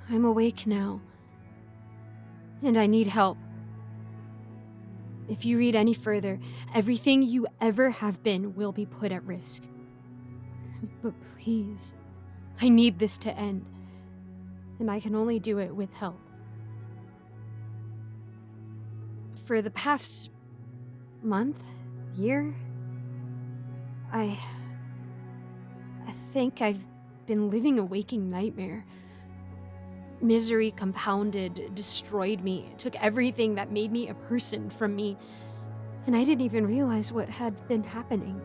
I'm awake now. And I need help. If you read any further, everything you ever have been will be put at risk. But please, I need this to end. And I can only do it with help. For the past month, year, I think I've been living a waking nightmare. Misery compounded, destroyed me, took everything that made me a person from me, and I didn't even realize what had been happening.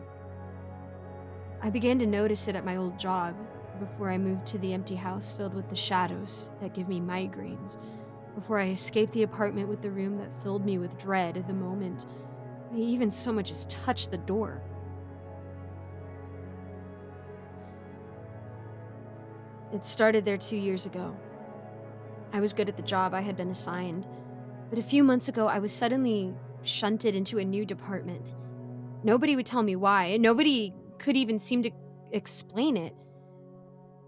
I began to notice it at my old job before I moved to the empty house filled with the shadows that give me migraines, before I escaped the apartment with the room that filled me with dread the moment I even so much as touched the door. It started there 2 years ago. I was good at the job I had been assigned, but a few months ago I was suddenly shunted into a new department. Nobody would tell me why, and nobody could even seem to explain it.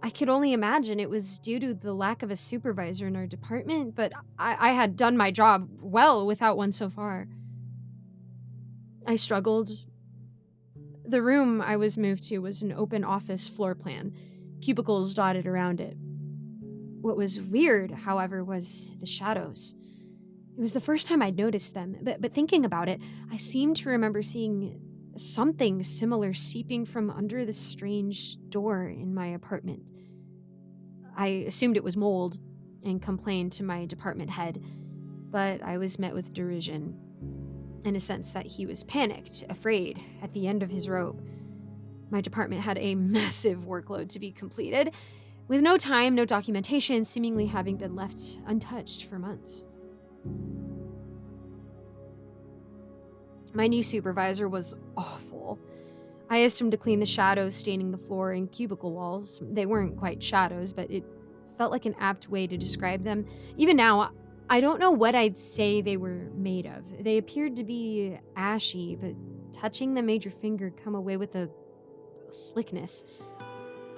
I could only imagine it was due to the lack of a supervisor in our department, but I had done my job well without one so far. I struggled. The room I was moved to was an open office floor plan, cubicles dotted around it. What was weird, however, was the shadows. It was the first time I'd noticed them, but thinking about it, I seemed to remember seeing something similar seeping from under the strange door in my apartment. I assumed it was mold and complained to my department head, but I was met with derision, in a sense that he was panicked, afraid, at the end of his rope. My department had a massive workload to be completed, with no time, no documentation, seemingly having been left untouched for months. My new supervisor was awful. I asked him to clean the shadows staining the floor and cubicle walls. They weren't quite shadows, but it felt like an apt way to describe them. Even now, I don't know what I'd say they were made of. They appeared to be ashy, but touching them made your finger come away with a slickness.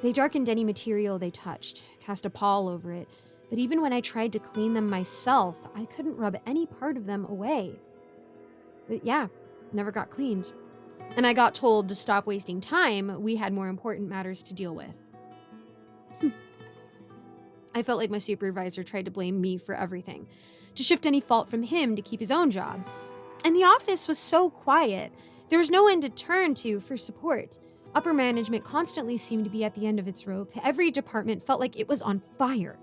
They darkened any material they touched, cast a pall over it, but even when I tried to clean them myself, I couldn't rub any part of them away. But yeah, never got cleaned. And I got told to stop wasting time, we had more important matters to deal with. I felt like my supervisor tried to blame me for everything, to shift any fault from him to keep his own job. And the office was so quiet, there was no one to turn to for support. Upper management constantly seemed to be at the end of its rope. Every department felt like it was on fire.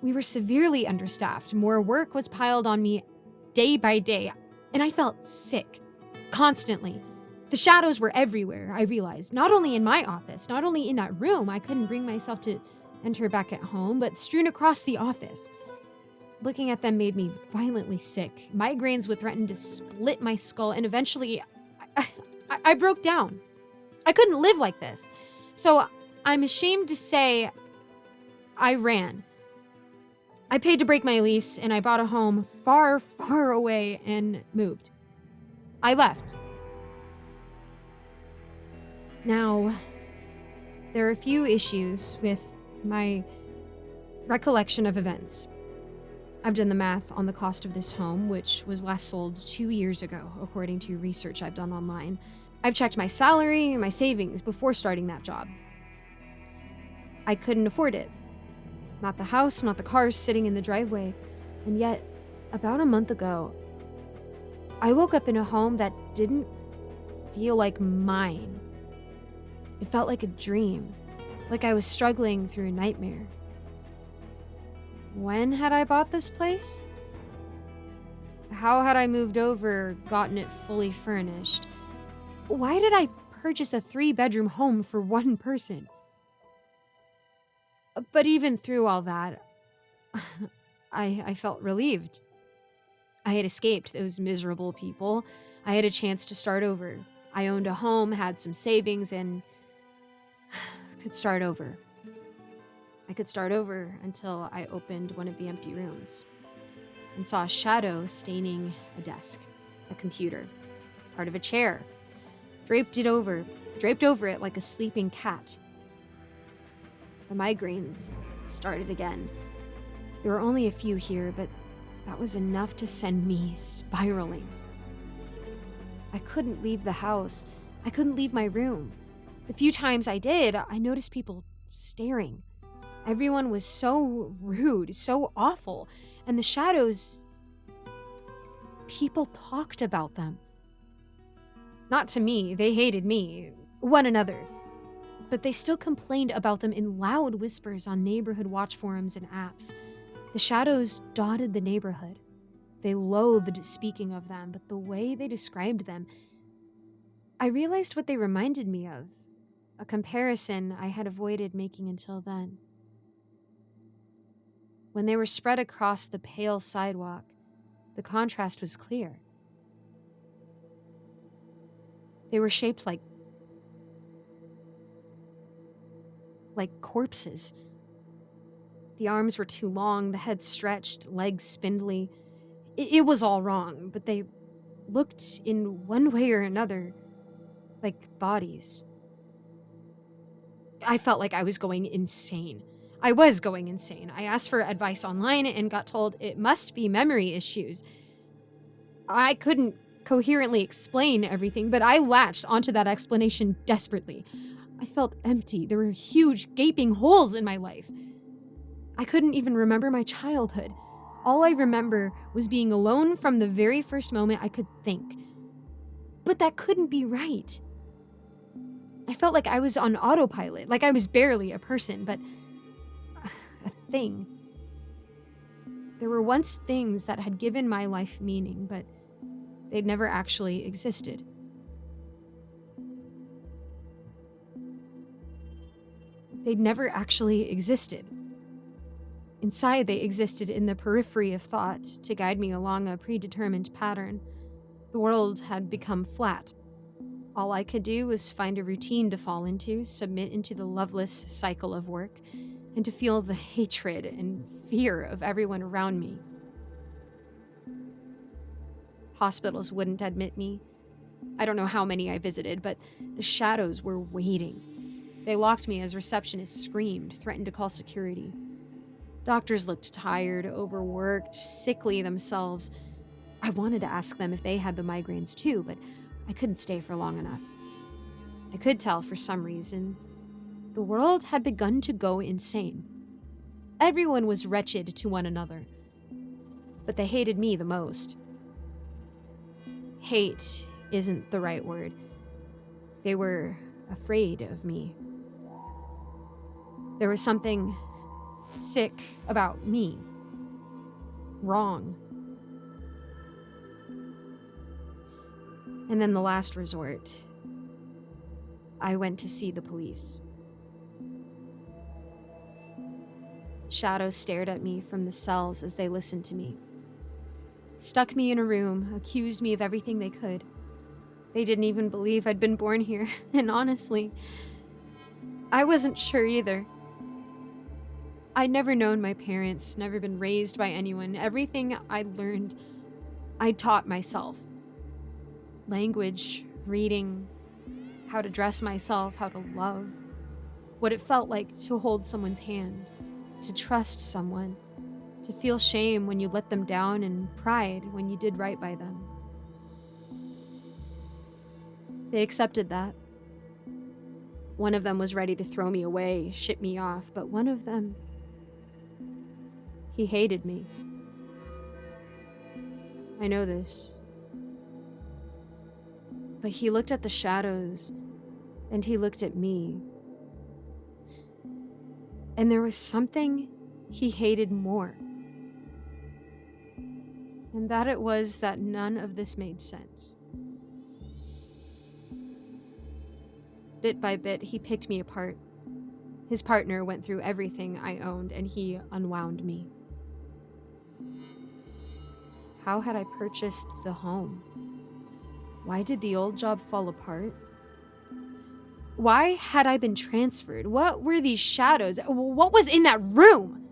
We were severely understaffed. More work was piled on me day by day, and I felt sick, constantly. The shadows were everywhere, I realized, not only in my office, not only in that room, I couldn't bring myself to enter back at home, but strewn across the office. Looking at them made me violently sick. Migraines would threaten to split my skull, and eventually, I broke down. I couldn't live like this. So I'm ashamed to say I ran. I paid to break my lease, and I bought a home far, far away and moved. I left. Now, there are a few issues with my recollection of events. I've done the math on the cost of this home, which was last sold 2 years ago, according to research I've done online. I've checked my salary and my savings before starting that job. I couldn't afford it. Not the house, not the cars sitting in the driveway. And yet, about a month ago, I woke up in a home that didn't feel like mine. It felt like a dream, like I was struggling through a nightmare. When had I bought this place? How had I moved over, gotten it fully furnished? Why did I purchase a 3-bedroom home for one person? But even through all that, I felt relieved. I had escaped those miserable people. I had a chance to start over. I owned a home, had some savings, and could start over. I could start over until I opened one of the empty rooms and saw a shadow staining a desk, a computer, part of a chair, draped over it like a sleeping cat. The migraines started again. There were only a few here, but that was enough to send me spiraling. I couldn't leave the house. I couldn't leave my room. The few times I did, I noticed people staring. Everyone was so rude, so awful, and the shadows, people talked about them. Not to me, they hated me, one another. But they still complained about them in loud whispers on neighborhood watch forums and apps. The shadows dotted the neighborhood. They loathed speaking of them, but the way they described them, I realized what they reminded me of, a comparison I had avoided making until then. When they were spread across the pale sidewalk, the contrast was clear. They were shaped like corpses. The arms were too long, the head stretched, legs spindly. It was all wrong, but they looked in one way or another like bodies. I felt like I was going insane. I was going insane. I asked for advice online and got told it must be memory issues. I couldn't coherently explain everything, but I latched onto that explanation desperately. I felt empty. There were huge, gaping holes in my life. I couldn't even remember my childhood. All I remember was being alone from the very first moment I could think. But that couldn't be right. I felt like I was on autopilot, like I was barely a person, but a thing. There were once things that had given my life meaning, but they'd never actually existed. They'd never actually existed. Inside, they existed in the periphery of thought to guide me along a predetermined pattern. The world had become flat. All I could do was find a routine to fall into, submit into the loveless cycle of work, and to feel the hatred and fear of everyone around me. Hospitals wouldn't admit me. I don't know how many I visited, but the shadows were waiting. They locked me as receptionists screamed, threatened to call security. Doctors looked tired, overworked, sickly themselves. I wanted to ask them if they had the migraines too, but I couldn't stay for long enough. I could tell for some reason, the world had begun to go insane. Everyone was wretched to one another, but they hated me the most. Hate isn't the right word. They were afraid of me. There was something sick about me. Wrong. And then the last resort, I went to see the police. Shadows stared at me from the cells as they listened to me. Stuck me in a room, accused me of everything they could. They didn't even believe I'd been born here, and honestly, I wasn't sure either. I'd never known my parents, never been raised by anyone. Everything I'd learned, I taught myself. Language, reading, how to dress myself, how to love, what it felt like to hold someone's hand, to trust someone, to feel shame when you let them down and pride when you did right by them. They accepted that. One of them was ready to throw me away, ship me off, but one of them, he hated me. I know this. But he looked at the shadows, and he looked at me. And there was something he hated more. And that it was that none of this made sense. Bit by bit, he picked me apart. His partner went through everything I owned, and he unwound me. How had I purchased the home? Why did the old job fall apart? Why had I been transferred? What were these shadows? What was in that room?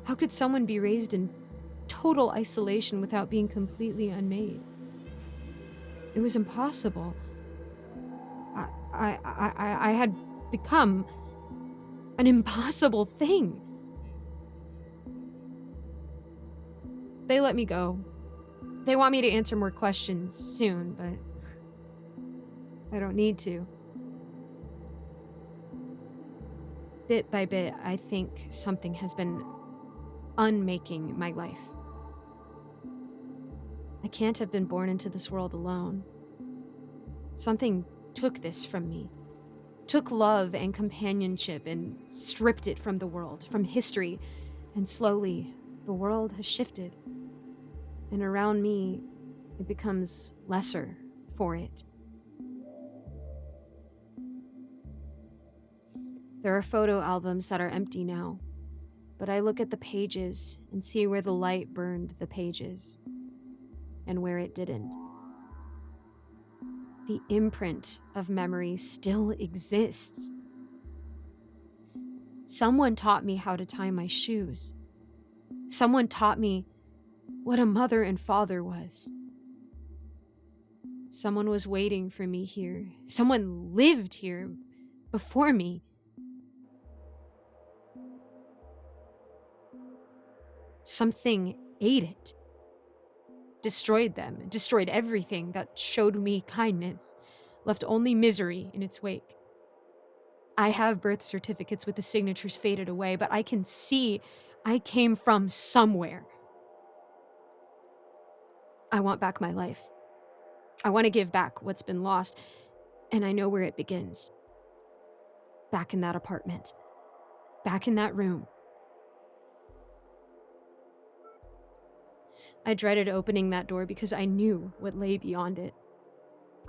How could someone be raised in total isolation without being completely unmade? It was impossible. I had become an impossible thing. They let me go. They want me to answer more questions soon, but I don't need to. Bit by bit, I think something has been unmaking my life. I can't have been born into this world alone. Something took this from me. Took love and companionship and stripped it from the world, from history, and slowly the world has shifted. And around me, it becomes lesser for it. There are photo albums that are empty now, but I look at the pages and see where the light burned the pages and where it didn't. The imprint of memory still exists. Someone taught me how to tie my shoes. Someone taught me what a mother and father was. Someone was waiting for me here. Someone lived here before me. Something ate it. Destroyed them, destroyed everything that showed me kindness, left only misery in its wake. I have birth certificates with the signatures faded away, but I can see I came from somewhere. I want back my life. I want to give back what's been lost, and I know where it begins. Back in that apartment. Back in that room. I dreaded opening that door because I knew what lay beyond it.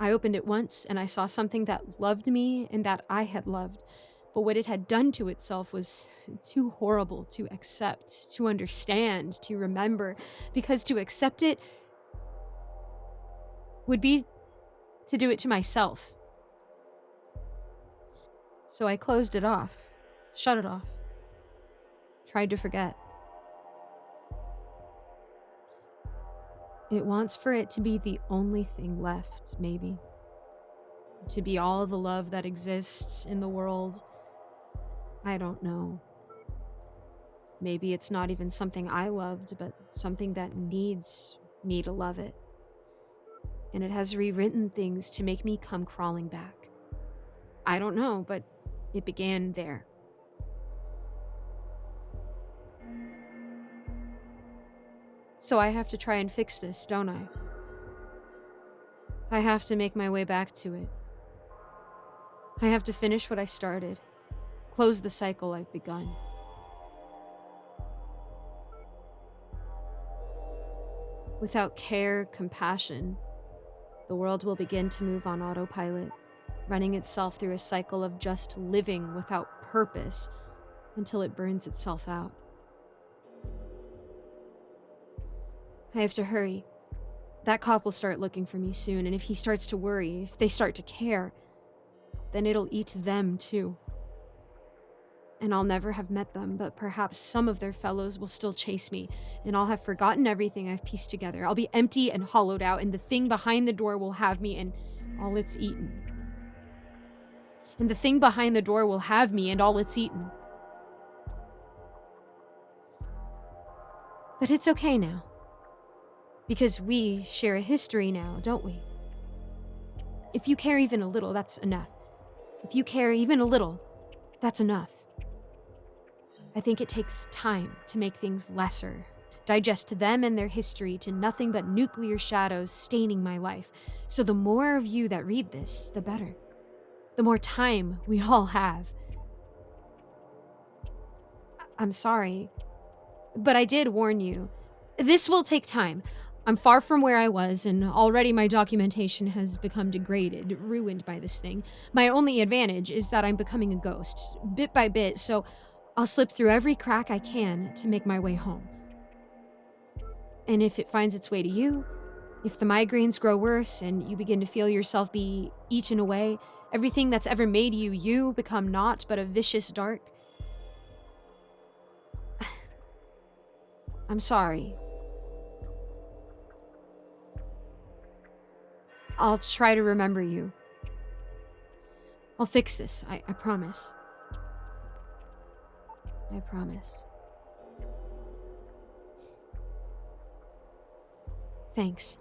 I opened it once and I saw something that loved me and that I had loved, but what it had done to itself was too horrible to accept, to understand, to remember, because to accept it would be to do it to myself. So I closed it off, shut it off, tried to forget. It wants for it to be the only thing left, maybe. To be all the love that exists in the world. I don't know. Maybe it's not even something I loved, but something that needs me to love it. And it has rewritten things to make me come crawling back. I don't know, but it began there. So I have to try and fix this, don't I? I have to make my way back to it. I have to finish what I started, close the cycle I've begun. Without care, compassion, the world will begin to move on autopilot, running itself through a cycle of just living without purpose until it burns itself out. I have to hurry. That cop will start looking for me soon, and if he starts to worry, if they start to care, then it'll eat them too. And I'll never have met them, but perhaps some of their fellows will still chase me, and I'll have forgotten everything I've pieced together. I'll be empty and hollowed out, and the thing behind the door will have me and all it's eaten. And the thing behind the door will have me and all it's eaten. But it's okay now. Because we share a history now, don't we? If you care even a little, that's enough. If you care even a little, that's enough. I think it takes time to make things lesser, digest them and their history to nothing but nuclear shadows staining my life. So the more of you that read this, the better. The more time we all have. I'm sorry, but I did warn you. This will take time. I'm far from where I was, and already my documentation has become degraded, ruined by this thing. My only advantage is that I'm becoming a ghost, bit by bit, so I'll slip through every crack I can to make my way home. And if it finds its way to you, if the migraines grow worse and you begin to feel yourself be eaten away, everything that's ever made you you become naught but a vicious dark, I'm sorry. I'll try to remember you. I'll fix this, I promise. I promise. Thanks.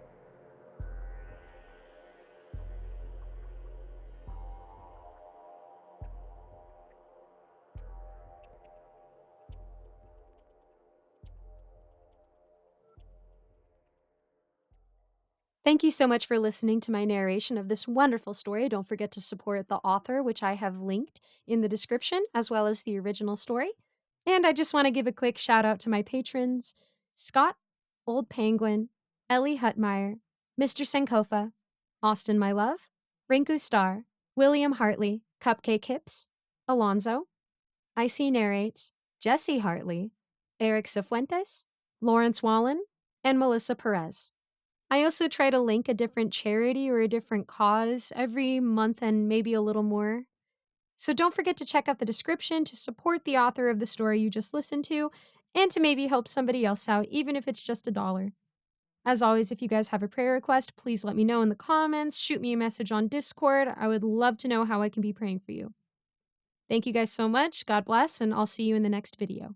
Thank you so much for listening to my narration of this wonderful story. Don't forget to support the author, which I have linked in the description, as well as the original story. And I just want to give a quick shout out to my patrons Scott, Old Penguin, Ellie Hutmeyer, Mr. Sankofa, Austin My Love, Rinku Star, William Hartley, Cupcake Hips, Alonzo, Icy Narrates, Jesse Hartley, Eric Cifuentes, Lawrence Wallen, and Melissa Perez. I also try to link a different charity or a different cause every month and maybe a little more. So don't forget to check out the description to support the author of the story you just listened to and to maybe help somebody else out, even if it's just $1. As always, if you guys have a prayer request, please let me know in the comments, shoot me a message on Discord. I would love to know how I can be praying for you. Thank you guys so much. God bless, and I'll see you in the next video.